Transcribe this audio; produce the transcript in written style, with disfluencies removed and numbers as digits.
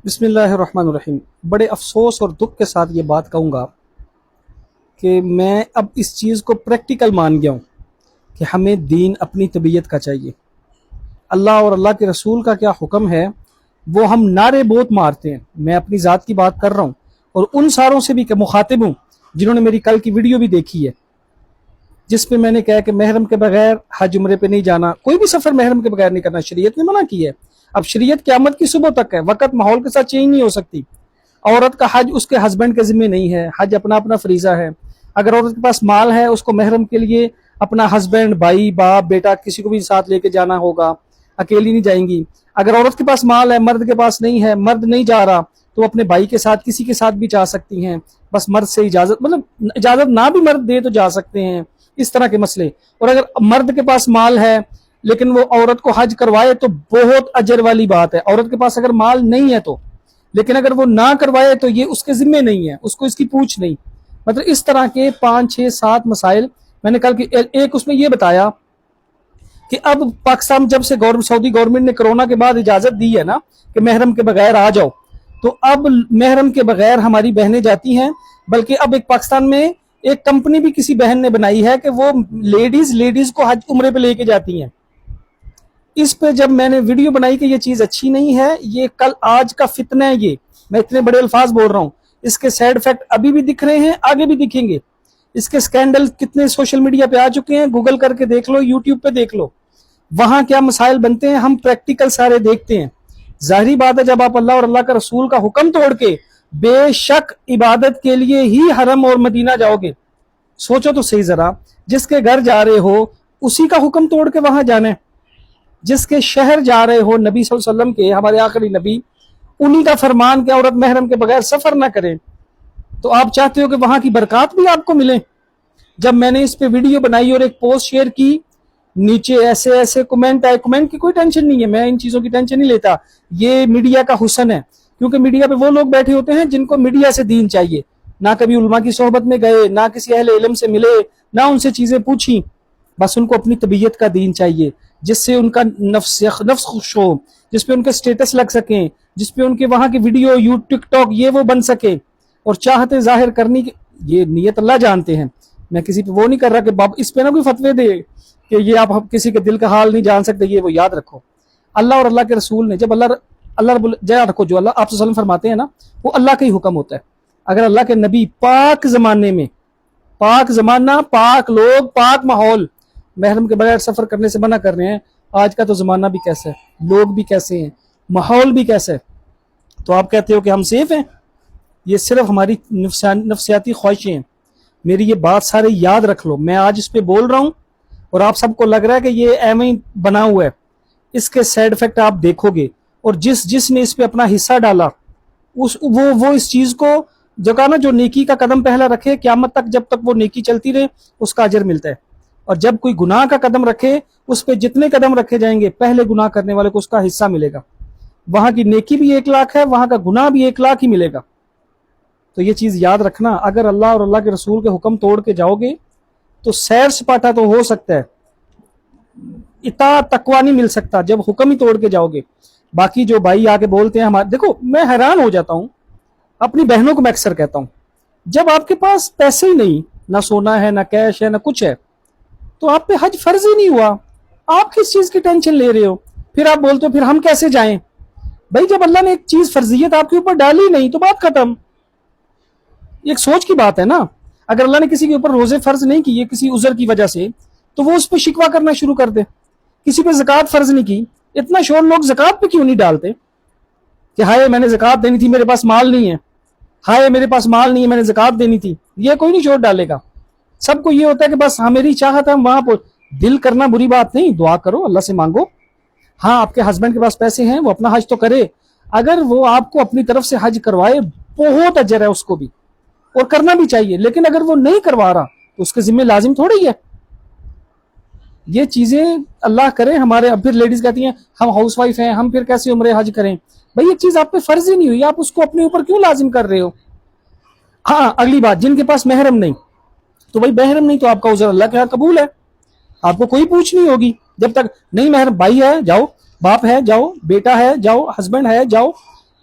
بسم اللہ الرحمن الرحیم۔ بڑے افسوس اور دکھ کے ساتھ یہ بات کہوں گا کہ میں اب اس چیز کو پریکٹیکل مان گیا ہوں کہ ہمیں دین اپنی طبیعت کا چاہیے۔ اللہ اور اللہ کے رسول کا کیا حکم ہے وہ ہم نعرے بہت مارتے ہیں۔ میں اپنی ذات کی بات کر رہا ہوں اور ان ساروں سے بھی کہ مخاطب ہوں جنہوں نے میری کل کی ویڈیو بھی دیکھی ہے جس پہ میں نے کہا کہ محرم کے بغیر حج عمرے پہ نہیں جانا، کوئی بھی سفر محرم کے بغیر نہیں کرنا، شریعت نے منع کی ہے۔ اب شریعت قیامت کی صبح تک ہے، وقت ماحول کے ساتھ چینج نہیں ہو سکتی۔ عورت کا حج اس کے ہسبینڈ کے ذمہ نہیں ہے، حج اپنا اپنا فریضہ ہے۔ اگر عورت کے پاس مال ہے اس کو محرم کے لیے اپنا ہسبینڈ، بھائی، باپ، بیٹا کسی کو بھی ساتھ لے کے جانا ہوگا، اکیلی نہیں جائیں گی۔ اگر عورت کے پاس مال ہے مرد کے پاس نہیں ہے، مرد نہیں جا رہا تو اپنے بھائی کے ساتھ کسی کے ساتھ بھی جا سکتی ہیں، بس مرد سے اجازت، مطلب اجازت نہ بھی مرد دے تو جا سکتے ہیں، اس طرح کے مسئلے۔ اور اگر مرد کے پاس مال ہے لیکن وہ عورت کو حج کروائے تو بہت اجر والی بات ہے۔ عورت کے پاس اگر مال نہیں ہے تو، لیکن اگر وہ نہ کروائے تو یہ اس کے ذمے نہیں ہے، اس کو اس کی پوچھ نہیں۔ مطلب اس طرح کے 5 6 7 مسائل میں نے کل کی ایک اس میں یہ بتایا کہ اب پاکستان جب سے سعودی گورنمنٹ نے کرونا کے بعد اجازت دی ہے نا کہ محرم کے بغیر آ جاؤ، تو اب محرم کے بغیر ہماری بہنیں جاتی ہیں۔ بلکہ اب ایک پاکستان میں ایک کمپنی بھی کسی بہن نے بنائی ہے کہ وہ لیڈیز کو حج عمرے پہ لے کے جاتی ہیں۔ اس پہ جب میں نے ویڈیو بنائی کہ یہ چیز اچھی نہیں ہے، یہ کل آج کا فتنہ ہے، یہ میں اتنے بڑے الفاظ بول رہا ہوں، اس کے سائیڈ افیکٹ ابھی بھی دکھ رہے ہیں، آگے بھی دکھیں گے۔ اس کے سکینڈل کتنے سوشل میڈیا پہ آ چکے ہیں، گوگل کر کے دیکھ لو، یوٹیوب پہ دیکھ لو، وہاں کیا مسائل بنتے ہیں، ہم پریکٹیکل سارے دیکھتے ہیں۔ ظاہری بات ہے جب آپ اللہ اور اللہ کا رسول کا حکم توڑ کے بے شک عبادت کے لیے ہی حرم اور مدینہ جاؤ گے، سوچو تو صحیح ذرا، جس کے گھر جا رہے ہو اسی کا حکم توڑ کے وہاں جانا ہے، جس کے شہر جا رہے ہو نبی صلی اللہ علیہ وسلم کے، ہمارے آخری نبی، انہی کا فرمان کہ عورت محرم کے بغیر سفر نہ کرے، تو آپ چاہتے ہو کہ وہاں کی برکات بھی آپ کو ملے۔ جب میں نے اس پہ ویڈیو بنائی اور ایک پوسٹ شیئر کی، نیچے ایسے کمنٹ آئے، کمنٹ کی کوئی ٹینشن نہیں ہے، میں ان چیزوں کی ٹینشن نہیں لیتا، یہ میڈیا کا حسن ہے، کیونکہ میڈیا پہ وہ لوگ بیٹھے ہوتے ہیں جن کو میڈیا سے دین چاہیے، نہ کبھی علماء کی صحبت میں گئے، نہ کسی اہل علم سے ملے، نہ ان سے چیزیں پوچھی، بس ان کو اپنی طبیعت کا دین چاہیے جس سے ان کا نفس خوش ہو، جس پہ ان کے سٹیٹس لگ سکیں، جس پہ ان کے وہاں کی ویڈیو ٹک ٹاک یہ وہ بن سکے، اور چاہتے ظاہر کرنی کی یہ نیت اللہ جانتے ہیں۔ میں کسی پہ وہ نہیں کر رہا کہ باپ اس پہ نہ کوئی فتوے دے کہ یہ آپ کسی کے دل کا حال نہیں جان سکتے، یہ وہ یاد رکھو اللہ اور اللہ کے رسول نے جب اللہ رب یاد رکھو جو اللہ آپ صلی اللہ علیہ وسلم فرماتے ہیں نا وہ اللہ کا ہی حکم ہوتا ہے۔ اگر اللہ کے نبی پاک زمانے میں، پاک زمانہ، پاک لوگ، پاک ماحول، محرم کے بغیر سفر کرنے سے منع کر رہے ہیں، آج کا تو زمانہ بھی کیسا ہے، لوگ بھی کیسے ہیں، ماحول بھی کیسا ہے، تو آپ کہتے ہو کہ ہم سیف ہیں؟ یہ صرف ہماری نفسیاتی خواہشیں ہیں۔ میری یہ بات سارے یاد رکھ لو، میں آج اس پہ بول رہا ہوں اور آپ سب کو لگ رہا ہے کہ یہ ایویں ہی بنا ہوا ہے، اس کے سائیڈ افیکٹ آپ دیکھو گے، اور جس نے اس پہ اپنا حصہ ڈالا وہ اس چیز کو جو کہا نا، جو نیکی کا قدم پہلا رکھے قیامت تک جب تک وہ نیکی چلتی رہے اس کا اجر ملتا ہے، اور جب کوئی گناہ کا قدم رکھے اس پہ جتنے قدم رکھے جائیں گے پہلے گناہ کرنے والے کو اس کا حصہ ملے گا، وہاں کی نیکی بھی 1 لاکھ ہے، وہاں کا گناہ بھی 1 لاکھ ہی ملے گا۔ تو یہ چیز یاد رکھنا، اگر اللہ اور اللہ کے رسول کے حکم توڑ کے جاؤ گے تو سیر سپاٹا تو ہو سکتا ہے، اطاعت تقوی نہیں مل سکتا جب حکم ہی توڑ کے جاؤ گے۔ باقی جو بھائی آ کے بولتے ہیں ہمارے، دیکھو میں حیران ہو جاتا ہوں، اپنی بہنوں کو میں اکثر کہتا ہوں جب آپ کے پاس پیسے ہی نہیں، نہ سونا ہے، نہ کیش ہے، نہ کچھ ہے، تو آپ پہ حج فرض ہی نہیں ہوا، آپ کس چیز کی ٹینشن لے رہے ہو؟ پھر آپ بولتے ہو پھر ہم کیسے جائیں؟ بھائی جب اللہ نے ایک چیز فرضیت آپ کے اوپر ڈالی نہیں تو بات ختم، ایک سوچ کی بات ہے نا۔ اگر اللہ نے کسی کے اوپر روزے فرض نہیں کیے کسی عذر کی وجہ سے تو وہ اس پہ شکوہ کرنا شروع کر دے۔ کسی پہ زکوٰۃ فرض نہیں کی، اتنا شور لوگ زکوٰۃ پہ کیوں نہیں ڈالتے کہ ہائے میں نے زکوٰۃ دینی تھی میرے پاس مال نہیں ہے، ہائے میرے پاس مال نہیں ہے میں نے زکوٰۃ دینی تھی، یہ کوئی نہیں شور ڈالے گا۔ سب کو یہ ہوتا ہے کہ بس ہاں میری چاہت ہے ہم وہاں پہ، دل کرنا بری بات نہیں، دعا کرو اللہ سے مانگو۔ ہاں آپ کے ہسبینڈ کے پاس پیسے ہیں وہ اپنا حج تو کرے، اگر وہ آپ کو اپنی طرف سے حج کروائے بہت اجر ہے اس کو بھی، اور کرنا بھی چاہیے، لیکن اگر وہ نہیں کروا رہا تو اس کے ذمہ لازم تھوڑی ہے۔ یہ چیزیں اللہ کرے ہمارے، اب پھر لیڈیز کہتی ہیں ہم ہاؤس وائف ہیں ہم پھر کیسے عمرے حج کریں؟ بھئی ایک چیز آپ پہ فرض ہی نہیں ہوئی، آپ اس کو اپنے اوپر کیوں لازم کر رہے ہو؟ ہاں اگلی بات، جن کے پاس محرم نہیں، تو بھائی محرم نہیں تو آپ کا عذر اللہ کے ہاں قبول ہے، آپ کو کوئی پوچھ نہیں ہوگی جب تک نہیں محرم، بھائی ہے جاؤ، باپ ہے جاؤ، بیٹا ہے جاؤ، ہسبینڈ ہے جاؤ،